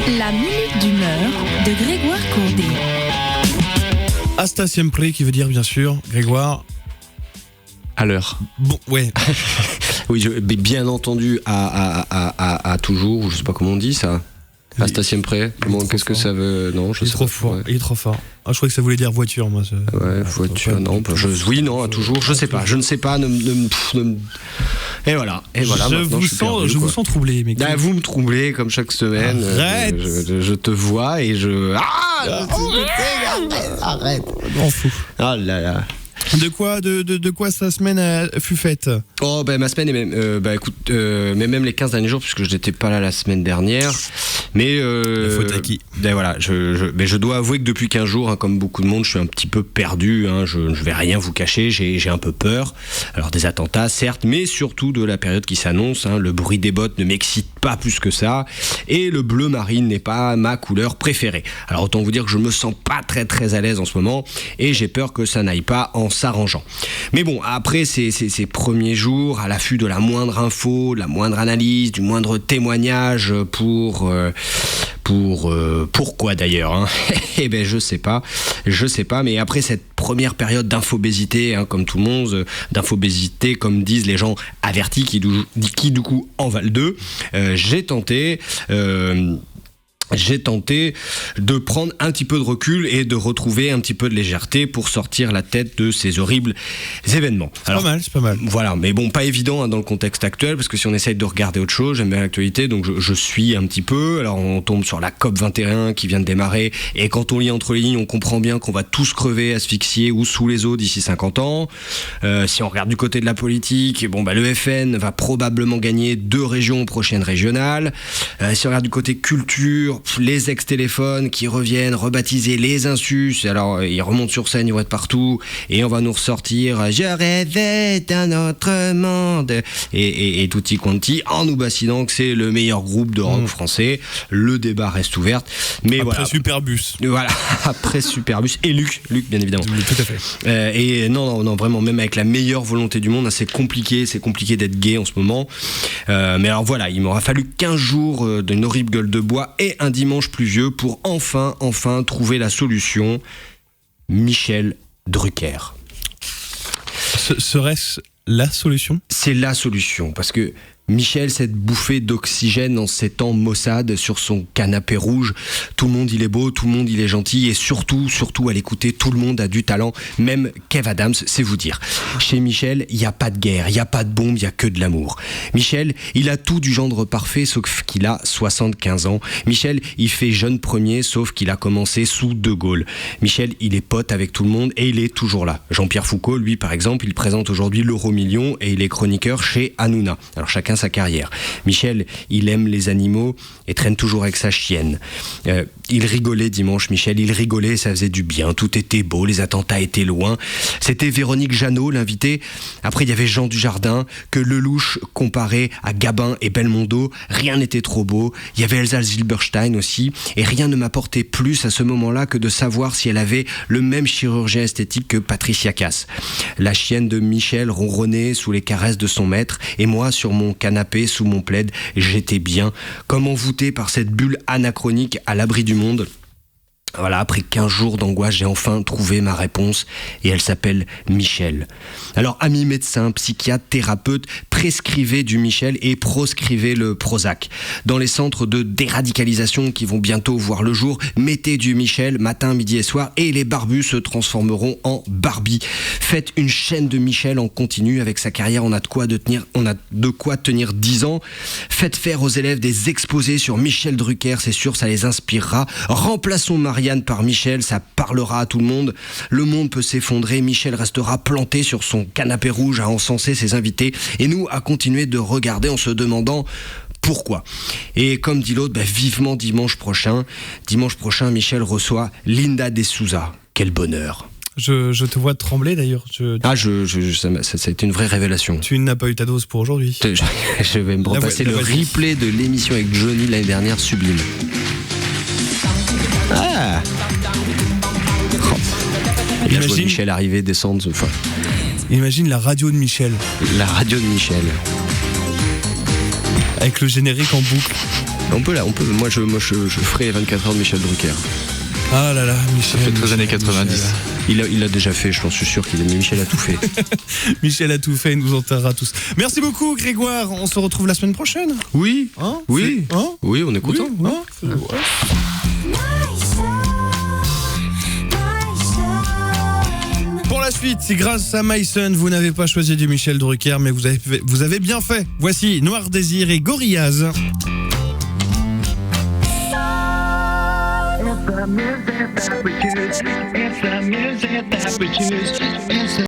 La minute d'humeur de Grégoire Courdet. Hasta siempre, qui veut dire bien sûr, Grégoire, à l'heure. Bon, ouais. Oui, mais bien entendu, à toujours, je sais pas comment on dit ça. Hasta siempre. Qu'est-ce que ça veut? Non, je sais trop pas. fort. Ouais. Il est trop fort. Ah, je croyais que ça voulait dire voiture, moi. Ouais, voiture, non. Oui, non, à toujours. Je sais pas. Je ne sais pas. Et voilà. Je vous sens troublé, mec. Bah, vous me troublez comme chaque semaine. Arrête. Je te vois et je. Arrête. On fout. Ah là là. De quoi sa semaine fut faite? Oh ben ma semaine est même écoute mais même les 15 derniers jours, puisque je n'étais pas là la semaine dernière, mais la faute à qui? Ben voilà, je dois avouer que depuis 15 jours, hein, comme beaucoup de monde, je suis un petit peu perdu, hein, je ne vais rien vous cacher, j'ai un peu peur. Alors des attentats certes, mais surtout de la période qui s'annonce, hein, le bruit des bottes ne m'excite pas plus que ça, et le bleu marine n'est pas ma couleur préférée. Alors autant vous dire que je me sens pas très très à l'aise en ce moment, et j'ai peur que ça n'aille pas en s'arrangeant. Mais bon, après ces premiers jours, à l'affût de la moindre info, de la moindre analyse, du moindre témoignage pourquoi d'ailleurs, hein. Eh ben je sais pas, mais après cette première période d'infobésité, hein, comme tout le monde, d'infobésité comme disent les gens avertis qui du coup en valent deux, j'ai tenté de prendre un petit peu de recul et de retrouver un petit peu de légèreté pour sortir la tête de ces horribles événements. Alors, c'est pas mal. Voilà, mais bon, pas évident, hein, dans le contexte actuel, parce que si on essaye de regarder autre chose, j'aime bien l'actualité, donc je suis un petit peu. Alors on tombe sur la COP21 qui vient de démarrer, et quand on lit entre les lignes, on comprend bien qu'on va tous crever, asphyxiés ou sous les eaux d'ici 50 ans. Si on regarde du côté de la politique, bon, le FN va probablement gagner 2 régions aux prochaines régionales. Si on regarde du côté culture, les ex-téléphones qui reviennent rebaptisés les Insus, alors ils remontent sur scène, ils vont être partout et on va nous ressortir je rêvais d'un autre monde et tutti quanti, en nous bassinant que c'est le meilleur groupe de rock français. Le débat reste ouvert, mais après Superbus, après Superbus et Luc bien évidemment, tout à fait. Et non, vraiment, même avec la meilleure volonté du monde, hein, c'est compliqué d'être gay en ce moment, mais alors voilà, il m'aura fallu 15 jours d'une horrible gueule de bois et un dimanche pluvieux pour enfin trouver la solution. Michel Drucker. Serait-ce la solution? C'est la solution, parce que Michel, cette bouffée d'oxygène en ces temps maussade sur son canapé rouge, tout le monde il est beau, tout le monde il est gentil, et surtout à l'écouter, tout le monde a du talent, même Kev Adams, c'est vous dire. Chez Michel, il n'y a pas de guerre, il n'y a pas de bombe, il n'y a que de l'amour. Michel, il a tout du gendre parfait, sauf qu'il a 75 ans. Michel, il fait jeune premier, sauf qu'il a commencé sous De Gaulle. Michel, il est pote avec tout le monde et il est toujours là. Jean-Pierre Foucault, lui par exemple, il présente aujourd'hui l'Euro-Million et il est chroniqueur chez Hanouna. Alors chacun sa carrière. Michel, il aime les animaux et traîne toujours avec sa chienne. Il rigolait dimanche, Michel, il rigolait, ça faisait du bien, tout était beau, les attentats étaient loin. C'était Véronique Jeannot, l'invité. Après, il y avait Jean Dujardin, que Lelouch comparait à Gabin et Belmondo. Rien n'était trop beau. Il y avait Elsa Zilberstein aussi, et rien ne m'apportait plus à ce moment-là que de savoir si elle avait le même chirurgien esthétique que Patricia Cass. La chienne de Michel ronronnait sous les caresses de son maître, et moi, sur mon canapé, sous mon plaid, j'étais bien, comme envoûté par cette bulle anachronique à l'abri du monde. Voilà, après 15 jours d'angoisse, j'ai enfin trouvé ma réponse et elle s'appelle Michel. Alors, amis médecins, psychiatres, thérapeutes, prescrivez du Michel et proscrivez le Prozac. Dans les centres de déradicalisation qui vont bientôt voir le jour, mettez du Michel matin, midi et soir et les barbus se transformeront en Barbie. Faites une chaîne de Michel en continu. Avec sa carrière, on a de quoi tenir 10 ans. Faites faire aux élèves des exposés sur Michel Drucker, c'est sûr, ça les inspirera. Remplaçons Marianne par Michel, ça parlera à tout le monde. Le monde peut s'effondrer, Michel restera planté sur son canapé rouge à encenser ses invités et nous à continuer de regarder en se demandant pourquoi. Et comme dit l'autre, vivement dimanche prochain. Dimanche prochain, Michel reçoit Linda de Souza. Quel bonheur. Je te vois trembler d'ailleurs. Ça a été une vraie révélation. Tu n'as pas eu ta dose pour aujourd'hui. Je vais me repasser le replay de l'émission avec Johnny l'année dernière, sublime. Ah. Là, je vois Michel arriver, descendre. Enfin. Imagine la radio de Michel. La radio de Michel. Avec le générique en boucle. On peut, moi je ferai 24 heures de Michel Drucker. Ah là là, Michel. Ça fait très années 90. Il l'a déjà fait, je suis sûr qu'il a mis. Michel a tout fait. Michel a tout fait, il nous enterrera tous. Merci beaucoup Grégoire, on se retrouve la semaine prochaine. Oui, Hein oui, Hein oui, on est content. Oui, hein Pour la suite, c'est grâce à Myson, vous n'avez pas choisi du Michel Drucker, mais vous avez bien fait. Voici Noir Désir et Gorillaz. It's the music that we choose. It's the music that we choose. It's the